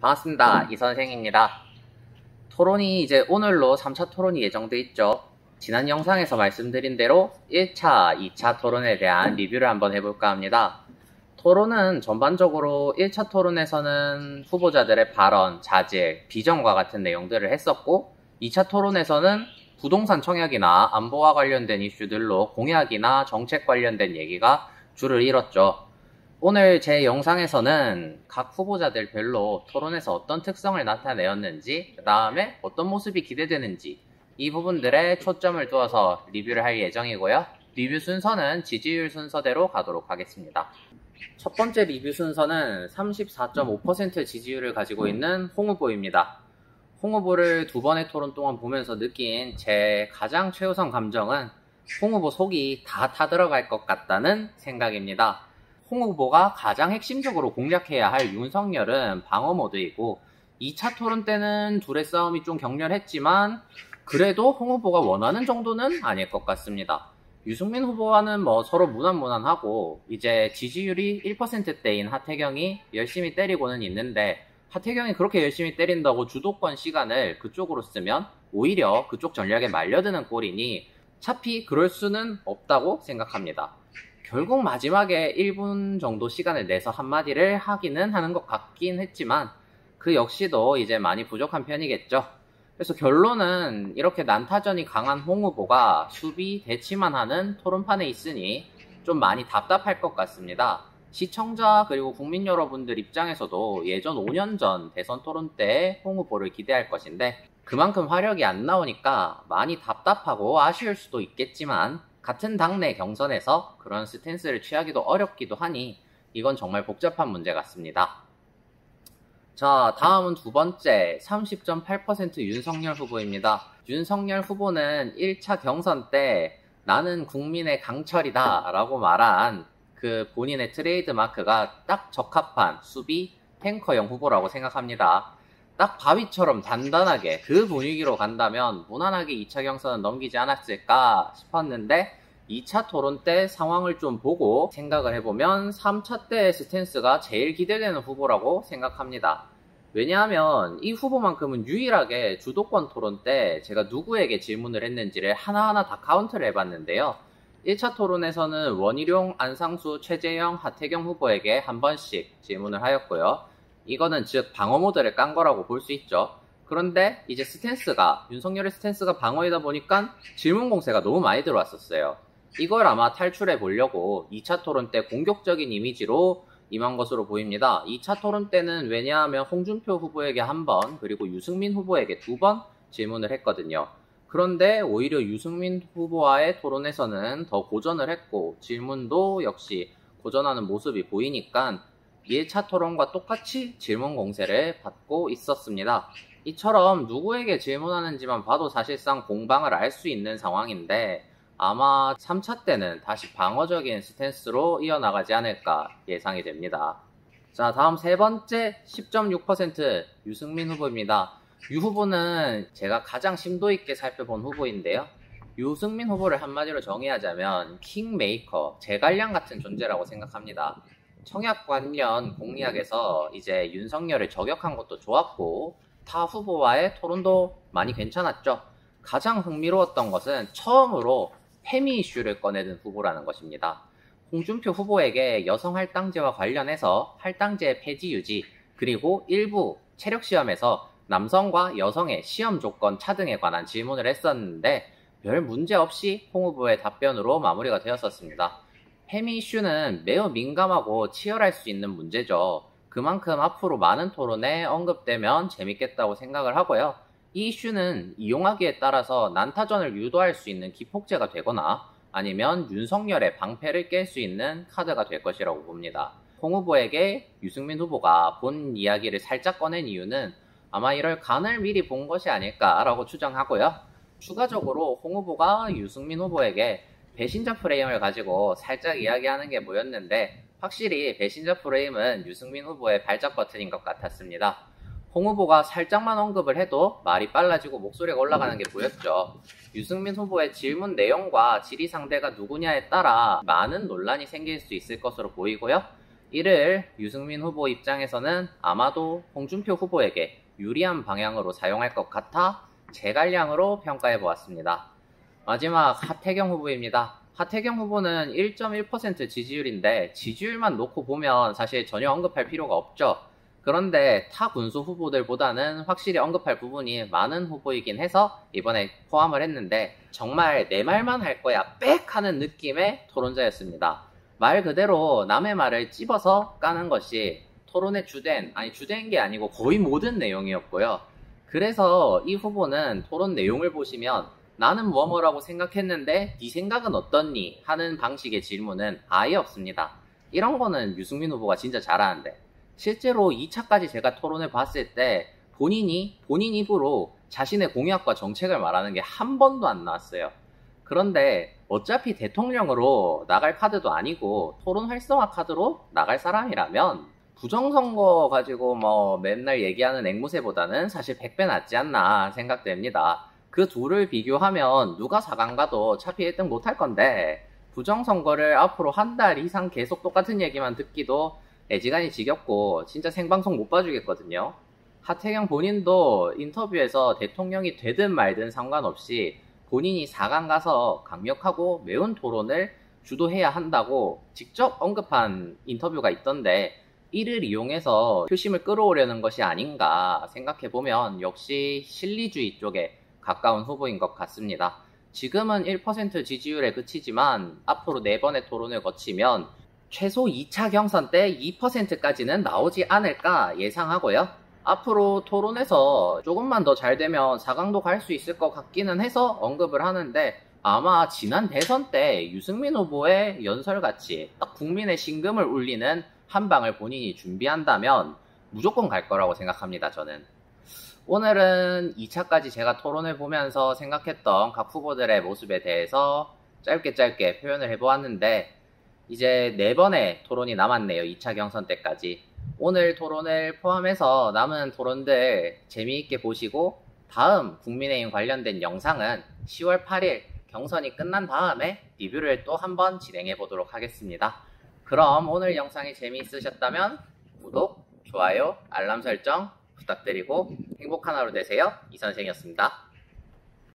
반갑습니다. 이선생입니다. 토론이 이제 오늘로 3차 토론이 예정돼 있죠. 지난 영상에서 말씀드린 대로 1차, 2차 토론에 대한 리뷰를 한번 해볼까 합니다. 토론은 전반적으로 1차 토론에서는 후보자들의 발언, 자질, 비전과 같은 내용들을 했었고 2차 토론에서는 부동산 청약이나 안보와 관련된 이슈들로 공약이나 정책 관련된 얘기가 줄을 이뤘죠. 오늘 제 영상에서는 각 후보자들별로 토론에서 어떤 특성을 나타내었는지, 그 다음에 어떤 모습이 기대되는지 이 부분들에 초점을 두어서 리뷰를 할 예정이고요. 리뷰 순서는 지지율 순서대로 가도록 하겠습니다. 첫 번째 리뷰 순서는 34.5% 지지율을 가지고 있는 홍 후보입니다. 홍 후보를 두 번의 토론 동안 보면서 느낀 제 가장 최우선 감정은 홍 후보 속이 다 타들어갈 것 같다는 생각입니다. 홍 후보가 가장 핵심적으로 공략해야 할 윤석열은 방어 모드이고 2차 토론 때는 둘의 싸움이 좀 격렬했지만 그래도 홍 후보가 원하는 정도는 아닐 것 같습니다. 유승민 후보와는 서로 무난무난하고 이제 지지율이 1%대인 하태경이 열심히 때리고는 있는데 하태경이 그렇게 열심히 때린다고 주도권 시간을 그쪽으로 쓰면 오히려 그쪽 전략에 말려드는 꼴이니 차피 그럴 수는 없다고 생각합니다. 결국 마지막에 1분 정도 시간을 내서 한마디를 하기는 하는 것 같긴 했지만 그 역시도 이제 많이 부족한 편이겠죠. 그래서 결론은 이렇게 난타전이 강한 홍 후보가 수비 대치만 하는 토론판에 있으니 좀 많이 답답할 것 같습니다. 시청자 그리고 국민 여러분들 입장에서도 예전 5년 전 대선 토론 때 홍 후보를 기대할 것인데 그만큼 화력이 안 나오니까 많이 답답하고 아쉬울 수도 있겠지만 같은 당내 경선에서 그런 스탠스를 취하기도 어렵기도 하니 이건 정말 복잡한 문제 같습니다. 자, 다음은 두 번째 30.8% 윤석열 후보입니다. 윤석열 후보는 1차 경선 때 나는 국민의 강철이다 라고 말한 그 본인의 트레이드 마크가 딱 적합한 수비 탱커형 후보라고 생각합니다. 딱 바위처럼 단단하게 그 분위기로 간다면 무난하게 2차 경선은 넘기지 않았을까 싶었는데 2차 토론 때 상황을 좀 보고 생각을 해보면 3차 때의 스탠스가 제일 기대되는 후보라고 생각합니다. 왜냐하면 이 후보만큼은 유일하게 주도권 토론 때 제가 누구에게 질문을 했는지를 하나하나 다 카운트를 해봤는데요. 1차 토론에서는 원희룡, 안상수, 최재형, 하태경 후보에게 한 번씩 질문을 하였고요. 이거는 즉 방어 모드를 깐 거라고 볼 수 있죠. 그런데 이제 윤석열의 스탠스가 방어이다 보니까 질문 공세가 너무 많이 들어왔었어요. 이걸 아마 탈출해 보려고 2차 토론 때 공격적인 이미지로 임한 것으로 보입니다. 2차 토론 때는 왜냐하면 홍준표 후보에게 한 번, 그리고 유승민 후보에게 2번 질문을 했거든요. 그런데 오히려 유승민 후보와의 토론에서는 더 고전을 했고 질문도 역시 고전하는 모습이 보이니까 1차 토론과 똑같이 질문 공세를 받고 있었습니다. 이처럼 누구에게 질문하는지만 봐도 사실상 공방을 알 수 있는 상황인데 아마 3차 때는 다시 방어적인 스탠스로 이어나가지 않을까 예상이 됩니다. 자, 다음 세 번째 10.6% 유승민 후보입니다. 유 후보는 제가 가장 심도 있게 살펴본 후보인데요. 유승민 후보를 한마디로 정의하자면 킹메이커, 제갈량 같은 존재라고 생각합니다. 청약 관련 공약에서 이제 윤석열을 저격한 것도 좋았고 타 후보와의 토론도 많이 괜찮았죠. 가장 흥미로웠던 것은 처음으로 페미 이슈를 꺼내든 후보라는 것입니다. 홍준표 후보에게 여성 할당제와 관련해서 할당제 폐지 유지 그리고 일부 체력시험에서 남성과 여성의 시험 조건 차등에 관한 질문을 했었는데 별 문제 없이 홍 후보의 답변으로 마무리가 되었었습니다. 페미 이슈는 매우 민감하고 치열할 수 있는 문제죠. 그만큼 앞으로 많은 토론에 언급되면 재밌겠다고 생각을 하고요. 이 이슈는 이용하기에 따라서 난타전을 유도할 수 있는 기폭제가 되거나 아니면 윤석열의 방패를 깰 수 있는 카드가 될 것이라고 봅니다. 홍 후보에게 유승민 후보가 본 이야기를 살짝 꺼낸 이유는 아마 이럴 간을 미리 본 것이 아닐까라고 추정하고요. 추가적으로 홍 후보가 유승민 후보에게 배신자 프레임을 가지고 살짝 이야기하는 게 보였는데 확실히 배신자 프레임은 유승민 후보의 발작 버튼인 것 같았습니다. 홍 후보가 살짝만 언급을 해도 말이 빨라지고 목소리가 올라가는 게 보였죠. 유승민 후보의 질문 내용과 질의 상대가 누구냐에 따라 많은 논란이 생길 수 있을 것으로 보이고요. 이를 유승민 후보 입장에서는 아마도 홍준표 후보에게 유리한 방향으로 사용할 것 같아 제갈량으로 평가해 보았습니다. 마지막 하태경 후보입니다. 하태경 후보는 1.1% 지지율인데 지지율만 놓고 보면 사실 전혀 언급할 필요가 없죠. 그런데 타 군수 후보들보다는 확실히 언급할 부분이 많은 후보이긴 해서 이번에 포함을 했는데 정말 내 말만 할 거야 빽 하는 느낌의 토론자였습니다. 말 그대로 남의 말을 찝어서 까는 것이 토론의 주된 게 아니고 거의 모든 내용이었고요. 그래서 이 후보는 토론 내용을 보시면 나는 뭐뭐라고 생각했는데 네 생각은 어떻니? 하는 방식의 질문은 아예 없습니다. 이런 거는 유승민 후보가 진짜 잘하는데 실제로 2차까지 제가 토론을 봤을 때 본인 입으로 자신의 공약과 정책을 말하는 게 한 번도 안 나왔어요. 그런데 어차피 대통령으로 나갈 카드도 아니고 토론 활성화 카드로 나갈 사람이라면 부정선거 가지고 뭐 맨날 얘기하는 앵무새보다는 사실 100배 낫지 않나 생각됩니다. 그 둘을 비교하면 누가 4강 가도 어차피 1등 못할 건데 부정선거를 앞으로 한 달 이상 계속 똑같은 얘기만 듣기도 애지간히 지겹고 진짜 생방송 못 봐주겠거든요. 하태경 본인도 인터뷰에서 대통령이 되든 말든 상관없이 본인이 4강 가서 강력하고 매운 토론을 주도해야 한다고 직접 언급한 인터뷰가 있던데 이를 이용해서 표심을 끌어오려는 것이 아닌가 생각해보면 역시 실리주의 쪽에 가까운 후보인 것 같습니다. 지금은 1% 지지율에 그치지만 앞으로 4번의 토론을 거치면 최소 2차 경선 때 2%까지는 나오지 않을까 예상하고요. 앞으로 토론에서 조금만 더 잘 되면 4강도 갈 수 있을 것 같기는 해서 언급을 하는데 아마 지난 대선 때 유승민 후보의 연설같이 딱 국민의 심금을 울리는 한 방을 본인이 준비한다면 무조건 갈 거라고 생각합니다. 저는. 오늘은 2차까지 제가 토론을 보면서 생각했던 각 후보들의 모습에 대해서 짧게 표현을 해보았는데 이제 4번의 토론이 남았네요. 2차 경선 때까지. 오늘 토론을 포함해서 남은 토론들 재미있게 보시고 다음 국민의힘 관련된 영상은 10월 8일 경선이 끝난 다음에 리뷰를 또 한번 진행해 보도록 하겠습니다. 그럼 오늘 영상이 재미있으셨다면 구독, 좋아요, 알람 설정 부탁드리고 행복한 하루 되세요. 이선생이었습니다.